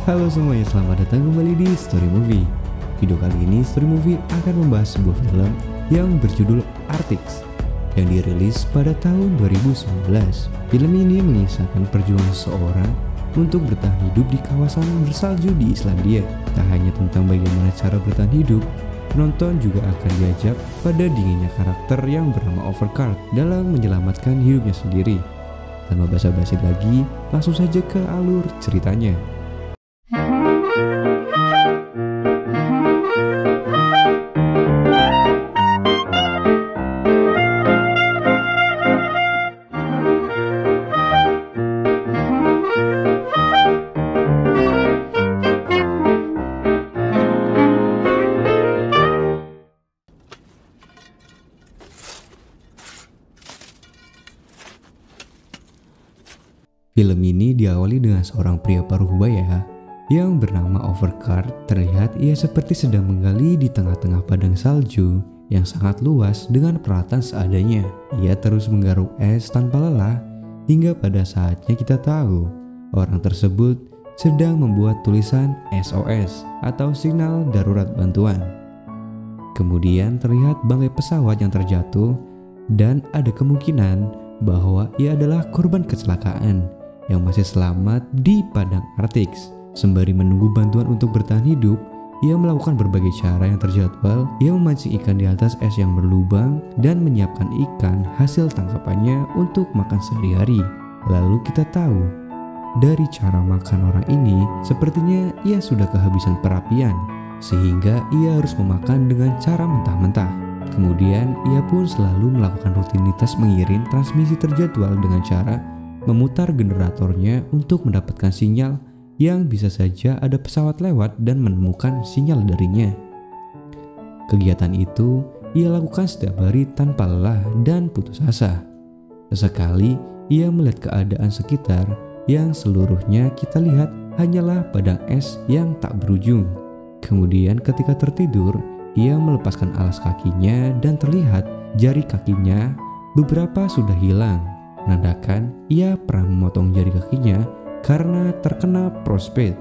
Halo semuanya, selamat datang kembali di Story Movie. Video kali ini Story Movie akan membahas sebuah film yang berjudul Artix yang dirilis pada tahun 2019. Film ini mengisahkan perjuangan seseorang untuk bertahan hidup di kawasan bersalju di Islandia. Tak hanya tentang bagaimana cara bertahan hidup, penonton juga akan diajak pada dinginnya karakter yang bernama Overcard dalam menyelamatkan hidupnya sendiri. Tanpa basa-basi lagi, langsung saja ke alur ceritanya. Film ini diawali dengan seorang pria paruh baya yang bernama Overcard. Terlihat ia seperti sedang menggali di tengah-tengah padang salju yang sangat luas dengan peralatan seadanya. Ia terus menggaruk es tanpa lelah hingga pada saatnya kita tahu orang tersebut sedang membuat tulisan SOS atau signal darurat bantuan. Kemudian terlihat bangkai pesawat yang terjatuh dan ada kemungkinan bahwa ia adalah korban kecelakaan yang masih selamat di padang Artix. Sembari menunggu bantuan untuk bertahan hidup, ia melakukan berbagai cara yang terjadwal. Ia memancing ikan di atas es yang berlubang dan menyiapkan ikan hasil tangkapannya untuk makan sehari-hari. Lalu kita tahu dari cara makan orang ini, sepertinya ia sudah kehabisan perapian sehingga ia harus memakan dengan cara mentah-mentah. Kemudian ia pun selalu melakukan rutinitas mengirim transmisi terjadwal dengan cara memutar generatornya untuk mendapatkan sinyal yang bisa saja ada pesawat lewat dan menemukan sinyal darinya. Kegiatan itu ia lakukan setiap hari tanpa lelah dan putus asa. Sesekali ia melihat keadaan sekitar yang seluruhnya kita lihat hanyalah padang es yang tak berujung. Kemudian ketika tertidur, ia melepaskan alas kakinya dan terlihat jari kakinya beberapa sudah hilang, menandakan ia pernah memotong jari kakinya karena terkena frostbite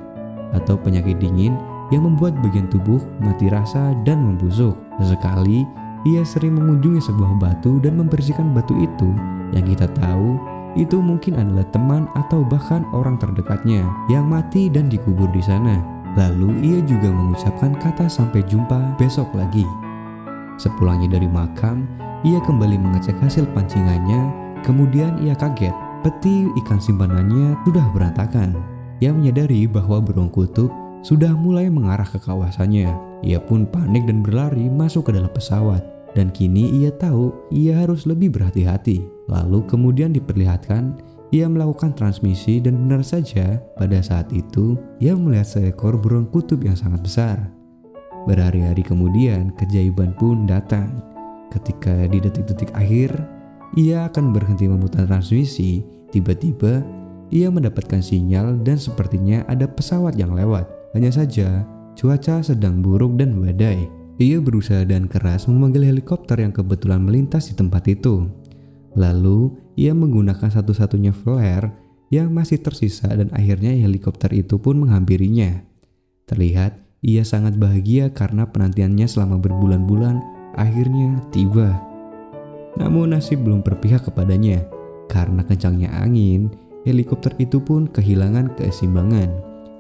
atau penyakit dingin yang membuat bagian tubuh mati rasa dan membusuk. Sesekali ia sering mengunjungi sebuah batu dan membersihkan batu itu yang kita tahu itu mungkin adalah teman atau bahkan orang terdekatnya yang mati dan dikubur di sana. Lalu ia juga mengucapkan kata sampai jumpa besok lagi. Sepulangnya dari makam, ia kembali mengecek hasil pancingannya. Kemudian ia kaget, peti ikan simpanannya sudah berantakan. Ia menyadari bahwa burung kutub sudah mulai mengarah ke kawasannya. Ia pun panik dan berlari masuk ke dalam pesawat. Dan kini ia tahu ia harus lebih berhati-hati. Lalu kemudian diperlihatkan ia melakukan transmisi dan benar saja pada saat itu ia melihat seekor burung kutub yang sangat besar. Berhari-hari kemudian keajaiban pun datang. Ketika di detik-detik akhir ia akan berhenti memutar transmisi, tiba-tiba ia mendapatkan sinyal dan sepertinya ada pesawat yang lewat. Hanya saja cuaca sedang buruk dan badai. Ia berusaha dan keras memanggil helikopter yang kebetulan melintas di tempat itu. Lalu ia menggunakan satu-satunya flare yang masih tersisa dan akhirnya helikopter itu pun menghampirinya. Terlihat ia sangat bahagia karena penantiannya selama berbulan-bulan akhirnya tiba. Namun nasib belum berpihak kepadanya. Karena kencangnya angin, helikopter itu pun kehilangan keseimbangan.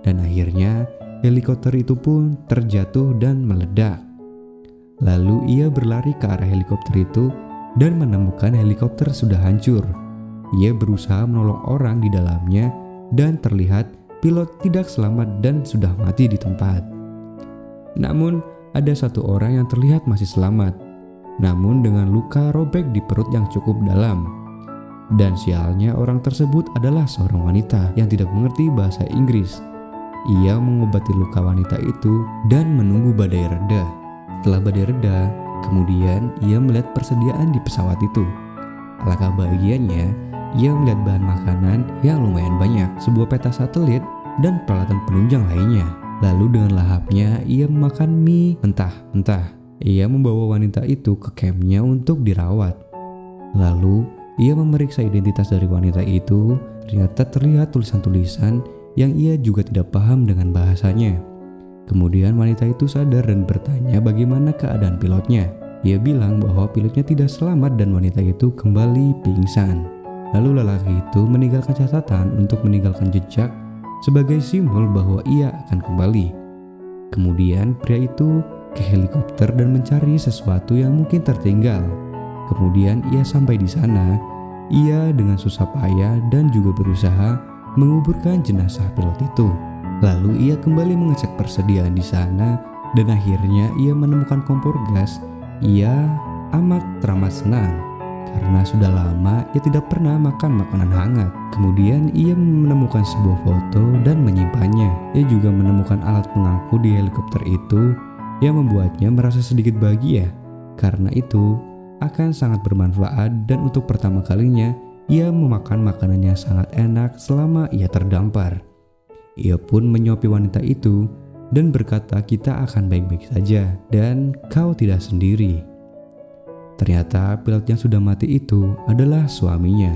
Dan akhirnya helikopter itu pun terjatuh dan meledak. Lalu ia berlari ke arah helikopter itu dan menemukan helikopter sudah hancur. Ia berusaha menolong orang di dalamnya dan terlihat pilot tidak selamat dan sudah mati di tempat. Namun ada satu orang yang terlihat masih selamat, namun dengan luka robek di perut yang cukup dalam. Dan sialnya orang tersebut adalah seorang wanita yang tidak mengerti bahasa Inggris. Ia mengobati luka wanita itu dan menunggu badai reda. Setelah badai reda, kemudian ia melihat persediaan di pesawat itu. Alangkah bahagianya, ia melihat bahan makanan yang lumayan banyak, sebuah peta satelit, dan peralatan penunjang lainnya. Lalu dengan lahapnya, ia memakan mie mentah-mentah. Ia membawa wanita itu ke kampnya untuk dirawat. Lalu ia memeriksa identitas dari wanita itu. Ternyata terlihat tulisan-tulisan yang ia juga tidak paham dengan bahasanya. Kemudian wanita itu sadar dan bertanya bagaimana keadaan pilotnya. Ia bilang bahwa pilotnya tidak selamat dan wanita itu kembali pingsan. Lalu lelaki itu meninggalkan catatan untuk meninggalkan jejak sebagai simbol bahwa ia akan kembali. Kemudian pria itu ke helikopter dan mencari sesuatu yang mungkin tertinggal. Kemudian ia sampai di sana. Ia dengan susah payah dan juga berusaha menguburkan jenazah pilot itu. Lalu ia kembali mengecek persediaan di sana dan akhirnya ia menemukan kompor gas. Ia teramat senang karena sudah lama ia tidak pernah makan makanan hangat. Kemudian ia menemukan sebuah foto dan menyimpannya. Ia juga menemukan alat pengangkut di helikopter itu yang membuatnya merasa sedikit bahagia. Karena itu akan sangat bermanfaat dan untuk pertama kalinya ia memakan makanan yang sangat enak selama ia terdampar. Ia pun menyuapi wanita itu dan berkata kita akan baik-baik saja dan kau tidak sendiri. Ternyata pilot yang sudah mati itu adalah suaminya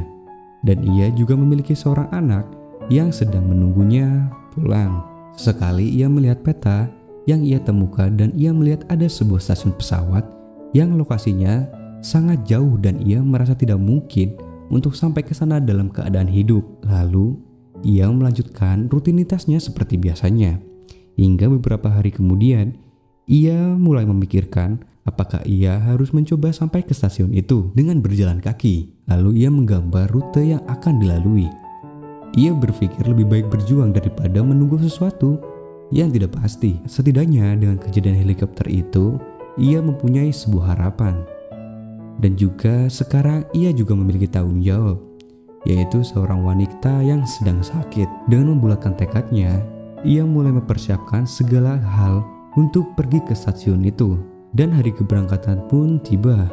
dan ia juga memiliki seorang anak yang sedang menunggunya pulang. Sesekali ia melihat peta yang ia temukan dan ia melihat ada sebuah stasiun pesawat yang lokasinya sangat jauh dan ia merasa tidak mungkin untuk sampai ke sana dalam keadaan hidup. Lalu ia melanjutkan rutinitasnya seperti biasanya. Hingga beberapa hari kemudian, ia mulai memikirkan apakah ia harus mencoba sampai ke stasiun itu dengan berjalan kaki. Lalu ia menggambar rute yang akan dilalui. Ia berpikir lebih baik berjuang daripada menunggu sesuatu yang tidak pasti. Setidaknya dengan kejadian helikopter itu, ia mempunyai sebuah harapan. Dan juga sekarang ia juga memiliki tanggung jawab, yaitu seorang wanita yang sedang sakit. Dengan membulatkan tekadnya, ia mulai mempersiapkan segala hal untuk pergi ke stasiun itu. Dan hari keberangkatan pun tiba.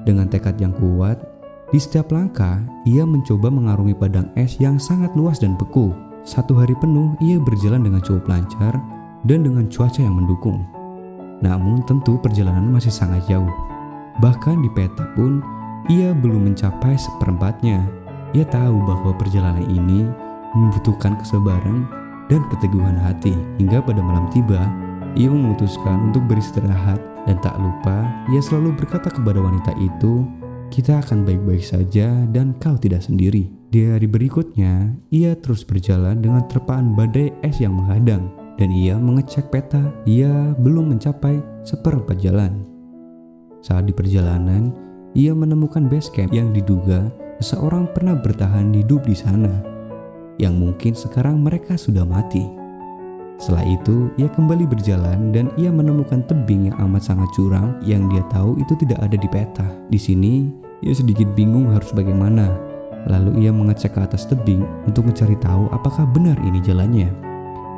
Dengan tekad yang kuat, di setiap langkah ia mencoba mengarungi padang es yang sangat luas dan beku. 1 hari penuh ia berjalan dengan cukup lancar dan dengan cuaca yang mendukung. Namun tentu perjalanan masih sangat jauh. Bahkan di peta pun ia belum mencapai seperempatnya. Ia tahu bahwa perjalanan ini membutuhkan kesabaran dan keteguhan hati. Hingga pada malam tiba, ia memutuskan untuk beristirahat dan tak lupa ia selalu berkata kepada wanita itu, kita akan baik-baik saja dan kau tidak sendiri. Di hari berikutnya, ia terus berjalan dengan terpaan badai es yang menghadang dan ia mengecek peta. Ia belum mencapai seperempat jalan. Saat di perjalanan, ia menemukan base camp yang diduga seseorang pernah bertahan hidup di sana, yang mungkin sekarang mereka sudah mati. Setelah itu, ia kembali berjalan dan ia menemukan tebing yang amat sangat curam yang dia tahu itu tidak ada di peta. Di sini, ia sedikit bingung harus bagaimana. Lalu ia mengecek ke atas tebing untuk mencari tahu apakah benar ini jalannya.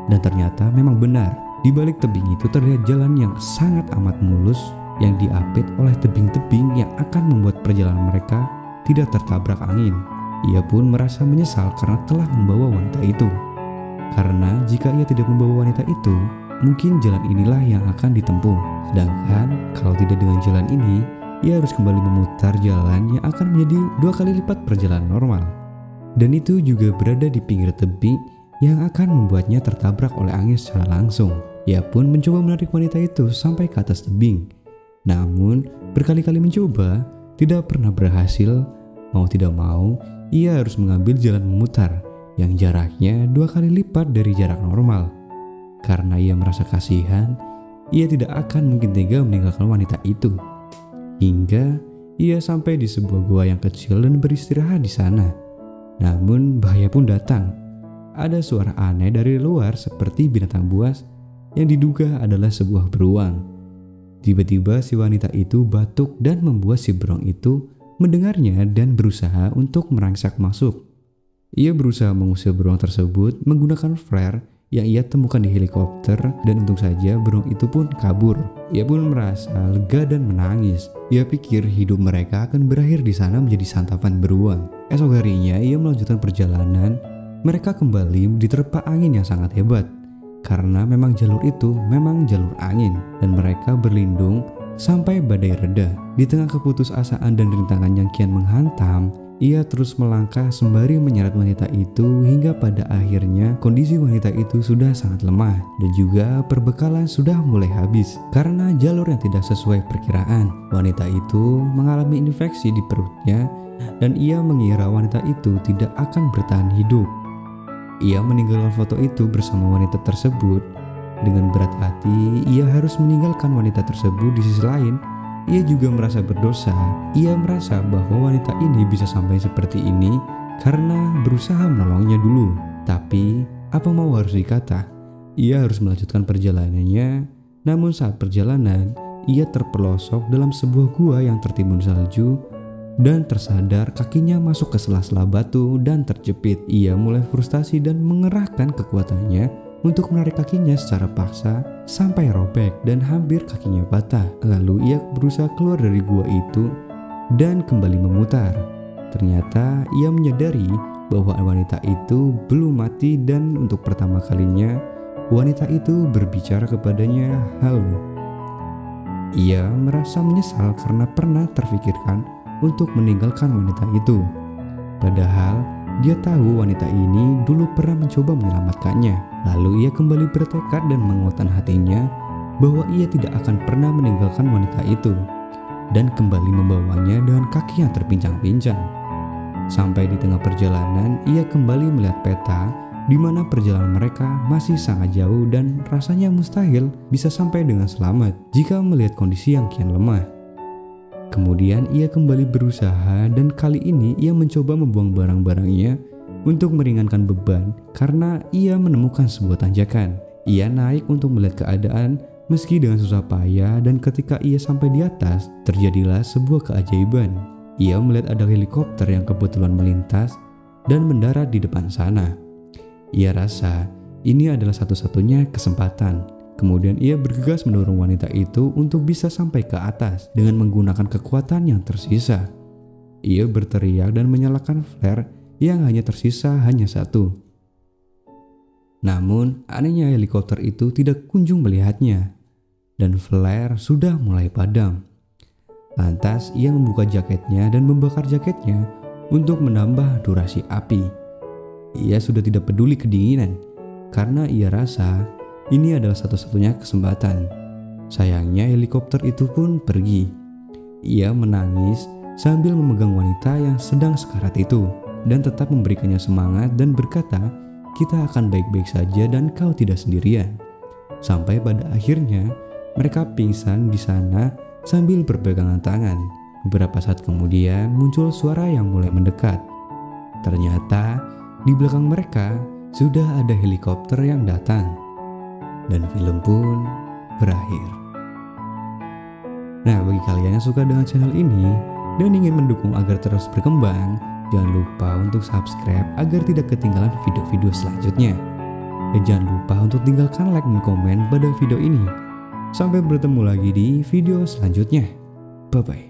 Dan ternyata memang benar. Di balik tebing itu terlihat jalan yang sangat amat mulus yang diapit oleh tebing-tebing yang akan membuat perjalanan mereka tidak tertabrak angin. Ia pun merasa menyesal karena telah membawa wanita itu. Karena jika ia tidak membawa wanita itu, mungkin jalan inilah yang akan ditempuh. Sedangkan kalau tidak dengan jalan ini, ia harus kembali memutar jalan yang akan menjadi 2 kali lipat perjalanan normal. Dan itu juga berada di pinggir tebing yang akan membuatnya tertabrak oleh angin secara langsung. Ia pun mencoba menarik wanita itu sampai ke atas tebing. Namun berkali-kali mencoba tidak pernah berhasil. Mau tidak mau ia harus mengambil jalan memutar yang jaraknya 2 kali lipat dari jarak normal. Karena ia merasa kasihan, ia tidak akan mungkin tega meninggalkan wanita itu. Hingga ia sampai di sebuah gua yang kecil dan beristirahat di sana. Namun bahaya pun datang. Ada suara aneh dari luar seperti binatang buas yang diduga adalah sebuah beruang. Tiba-tiba si wanita itu batuk dan membuat si beruang itu mendengarnya dan berusaha untuk merangsak masuk. Ia berusaha mengusir beruang tersebut menggunakan flare yang ia temukan di helikopter dan untung saja beruang itu pun kabur. Ia pun merasa lega dan menangis. Ia pikir hidup mereka akan berakhir di sana menjadi santapan beruang. Esok harinya ia melanjutkan perjalanan. Mereka kembali diterpa angin yang sangat hebat. Karena memang jalur itu memang jalur angin dan mereka berlindung sampai badai reda. Di tengah keputusasaan dan rintangan yang kian menghantam, Ia terus melangkah sembari menyeret wanita itu hingga pada akhirnya kondisi wanita itu sudah sangat lemah dan juga perbekalan sudah mulai habis karena jalur yang tidak sesuai perkiraan. Wanita itu mengalami infeksi di perutnya dan ia mengira wanita itu tidak akan bertahan hidup. Ia meninggalkan foto itu bersama wanita tersebut. Dengan berat hati, ia harus meninggalkan wanita tersebut. Di sisi lain, ia juga merasa berdosa. Ia merasa bahwa wanita ini bisa sampai seperti ini karena berusaha menolongnya dulu. Tapi, apa mau harus dikata, ia harus melanjutkan perjalanannya. Namun saat perjalanan, ia terpelosok dalam sebuah gua yang tertimbun salju dan tersadar kakinya masuk ke sela-sela batu dan terjepit. Ia mulai frustasi dan mengerahkan kekuatannya untuk menarik kakinya secara paksa sampai robek dan hampir kakinya patah. Lalu ia berusaha keluar dari gua itu dan kembali memutar. Ternyata ia menyadari bahwa wanita itu belum mati dan untuk pertama kalinya wanita itu berbicara kepadanya, "Halo." Ia merasa menyesal karena pernah terfikirkan untuk meninggalkan wanita itu. Padahal dia tahu wanita ini dulu pernah mencoba menyelamatkannya. Lalu ia kembali bertekad dan menguatkan hatinya bahwa ia tidak akan pernah meninggalkan wanita itu dan kembali membawanya dengan kaki yang terpincang-pincang. Sampai di tengah perjalanan, ia kembali melihat peta di mana perjalanan mereka masih sangat jauh dan rasanya mustahil bisa sampai dengan selamat jika melihat kondisi yang kian lemah. Kemudian ia kembali berusaha dan kali ini ia mencoba membuang barang-barangnya untuk meringankan beban karena ia menemukan sebuah tanjakan. Ia naik untuk melihat keadaan meski dengan susah payah dan ketika ia sampai di atas terjadilah sebuah keajaiban. Ia melihat ada helikopter yang kebetulan melintas dan mendarat di depan sana. Ia rasa ini adalah satu-satunya kesempatan. Kemudian ia bergegas mendorong wanita itu untuk bisa sampai ke atas dengan menggunakan kekuatan yang tersisa. Ia berteriak dan menyalakan flare yang hanya tersisa hanya satu. Namun anehnya helikopter itu tidak kunjung melihatnya dan flare sudah mulai padam. Lantas ia membuka jaketnya dan membakar jaketnya untuk menambah durasi api. Ia sudah tidak peduli kedinginan karena ia rasa ini adalah satu-satunya kesempatan. Sayangnya helikopter itu pun pergi. Ia menangis sambil memegang wanita yang sedang sekarat itu dan tetap memberikannya semangat dan berkata, "Kita akan baik-baik saja dan kau tidak sendirian." Sampai pada akhirnya mereka pingsan di sana sambil berpegangan tangan. Beberapa saat kemudian muncul suara yang mulai mendekat. Ternyata di belakang mereka sudah ada helikopter yang datang. Dan film pun berakhir. Nah, bagi kalian yang suka dengan channel ini dan ingin mendukung agar terus berkembang, jangan lupa untuk subscribe agar tidak ketinggalan video-video selanjutnya. Dan jangan lupa untuk tinggalkan like dan komen pada video ini. Sampai bertemu lagi di video selanjutnya. Bye-bye.